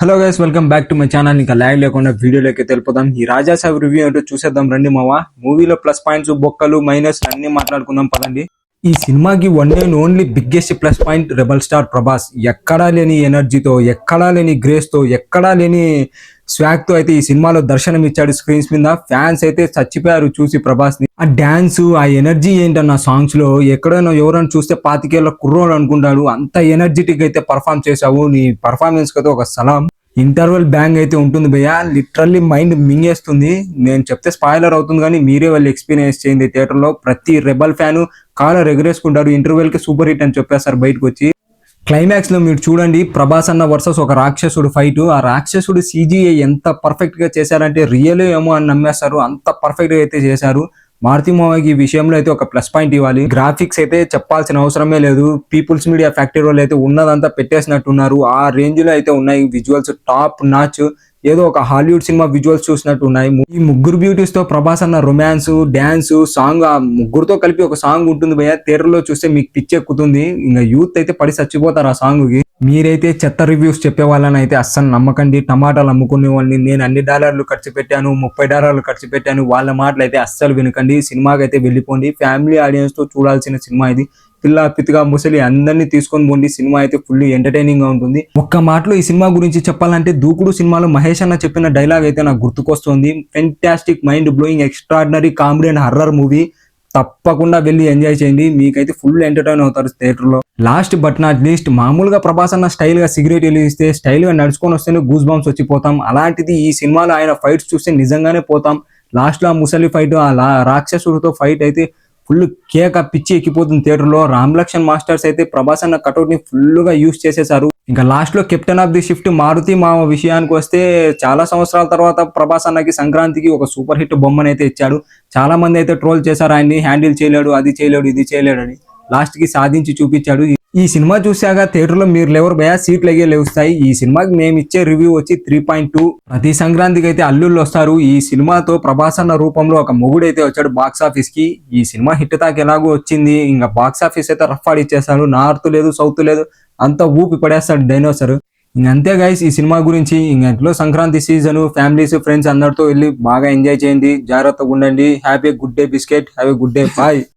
Hello guys, welcome back to my channel. ఇంకా lag లేకుండా వీడియోలోకి తెలిపోదాం. ఈ రాజా సాబ్ రివ్యూ ఏంటో చూసేద్దాం రండి మావా. మూవీలో ప్లస్ పాయింట్స్, బొక్కలు, మైనస్ అన్ని మాట్లాడుకుందాం పదండి. ఈ సినిమాకి one and only biggest plus point rebel star Prabhas. ఎక్కడా లేని ఎనర్జీతో, ఎక్కడా లేని గ్రేస్ తో, ఎక్కడా లేని స్వాగ్ తో అయితే ఈ సినిమాలో దర్శనం ఇచ్చాడు స్క్రీన్స్ మీద. ఫ్యాన్స్ అయితే చచ్చిపోయారు చూసి ప్రభాస్ ని. ఆ డాన్స్, ఆ ఎనర్జీ ఏంటన్న సాంగ్స్ లో ఎక్కడైనా ఎవరైనా చూస్తే 25 ఏళ్ల కుర్రోడు అనుకుంటాడు. అంత ఎనర్జెటిక్ అయితే పర్ఫామ్ చేసావు. నీ పర్ఫార్మెన్స్ అయితే ఒక సలాం. ఇంటర్వెల్ బ్యాంగ్ అయితే ఉంటుంది భయ్యా, లిటరల్లీ మైండ్ మింగేస్తుంది. నేను చెప్తే స్పాయిలర్ అవుతుంది కానీ మీరే వాళ్ళు ఎక్స్పీరియన్స్ చేయండి. థియేటర్ లో ప్రతి రెబల్ ఫ్యాన్ కాలర్ ఎగరేసుకుంటారు. ఇంటర్వెల్ కి సూపర్ హిట్ అని చెప్పేస్తారు బయటకు వచ్చి. క్లైమాక్స్ లో మీరు చూడండి, ప్రభాస్ అన్న వర్సెస్ ఒక రాక్షసుడు ఫైట్. ఆ రాక్షసుడు CGI ఎంత పర్ఫెక్ట్ గా చేశారంటే రియల్ ఏమో అని నమ్మేస్తారు. అంత పర్ఫెక్ట్ గా అయితే చేశారు. మారుతి మూవీకి ఈ విషయంలో అయితే ఒక ప్లస్ పాయింట్ ఇవ్వాలి. గ్రాఫిక్స్ అయితే చెప్పాల్సిన అవసరమే లేదు. పీపుల్స్ మీడియా ఫ్యాక్టరీ వాళ్ళు అయితే ఉన్నదంతా పెట్టేసినట్టున్నారు. ఆ రేంజ్ లో అయితే ఉన్నాయి విజువల్స్, టాప్ నాచ్. ఏదో ఒక హాలీవుడ్ సినిమా విజువల్స్ చూసినట్టు ఉన్నాయి. ఈ ముగ్గురు బ్యూటీస్ తో ప్రభాస్ అన్న రొమాన్స్, డాన్స్, సాంగ్, ఆ ముగ్గురుతో కలిపి ఒక సాంగ్ ఉంటుంది భయ్య. థియేటర్ లో చూస్తే మీకు పిచ్చెక్కుతుంది. ఇంకా యూత్ అయితే పడి చచ్చిపోతారు ఆ సాంగ్ కి. మీరైతే చెత్త రివ్యూస్ చెప్పే వాళ్ళని అయితే అస్సలు నమ్మకండి. టమాటాలు అమ్ముకునే వాళ్ళని, నేను అన్ని డాలర్లు ఖర్చు పెట్టాను, $30 ఖర్చు పెట్టాను, వాళ్ళ మాటలు అయితే అస్సలు వినకండి. సినిమాకి అయితే వెళ్ళిపోండి. ఫ్యామిలీ ఆడియన్స్ తో చూడాల్సిన సినిమా ఇది. పిల్ల పితిగా ముసలి అందరినీ తీసుకొని పోండి. సినిమా అయితే ఫుల్ ఎంటర్టైనింగ్ గా ఉంటుంది. ఒక్క మాటలో ఈ సినిమా గురించి చెప్పాలంటే, దూకుడు సినిమాలో మహేష్ అన్న చెప్పిన డైలాగ్ అయితే నాకు గుర్తుకొస్తుంది. Fantastic, mind blowing, extraordinary comedy and horror movie. తప్పకుండా వెళ్ళి ఎంజాయ్ చేయండి. మీకైతే ఫుల్ ఎంటర్టైన్ అవుతారు థియేటర్ లో. లాస్ట్ బట్ నాట్ లీస్ట్, మామూలుగా ప్రభాస్ అన్న స్టైల్ గా సిగరెట్ వెలిగిస్తే, స్టైల్ గా నడుచుకొని వస్తేనే గూస్ బంప్స్ వచ్చిపోతాం. అలాంటిది ఈ సినిమాలో ఆయన ఫైట్స్ చూస్తే నిజంగానే పోతాం. లాస్ట్ లో ఆ ముసలి ఫైట్, ఆ రాక్షసుడితో ఫైట్ అయితే ఫుల్ కేక్ పిచ్చి ఎక్కిపోతుంది థియేటర్ లో. రామ్ లక్ష్మణ్ మాస్టర్స్ అయితే ప్రభాస్ అన్న కటౌట్ ని ఫుల్ గా యూజ్ చేసేసారు. ఇంకా లాస్ట్ లో captain of the shift Maruti మామ విషయానికి వస్తే, చాలా సంవత్సరాల తర్వాత ప్రభాస్ అన్నకి సంక్రాంతికి ఒక సూపర్ హిట్ బొమ్మను అయితే ఇచ్చాడు. చాలా మంది అయితే ట్రోల్ చేశారు ఆయన్ని, హ్యాండిల్ చేయలేడు, అది చేయలేడు, ఇది చేయలేడు అని. లాస్ట్ కి సాధించి చూపించాడు. ఈ సినిమా చూసాక థియేటర్ లో మీరు లేవరు భయ, సీట్లు అయ్యే లేవుస్తాయి. ఈ సినిమాకి మేము ఇచ్చే రివ్యూ వచ్చి 3.2. ప్రతి సంక్రాంతికి అయితే అల్లుళ్ళు వస్తారు. ఈ సినిమాతో ప్రభాస్ అన్న రూపంలో ఒక మొగుడైతే వచ్చాడు బాక్స్ ఆఫీస్ కి. ఈ సినిమా హిట్ తాకి ఎలాగో వచ్చింది. ఇంకా బాక్స్ ఆఫీస్ అయితే రఫ్ ఆడిచ్చేస్తాడు. నార్త్ లేదు, సౌత్ లేదు, అంతా ఊపి పడేస్తాడు డైనోసర్. ఇంకంతే గైస్ ఈ సినిమా గురించి. ఇంట్లో సంక్రాంతి సీజన్, ఫ్యామిలీస్, ఫ్రెండ్స్ అందరితో వెళ్ళి బాగా ఎంజాయ్ చేయండి. జాగ్రత్తగా ఉండండి. Happy good day biscuit. Have a good day. Bye.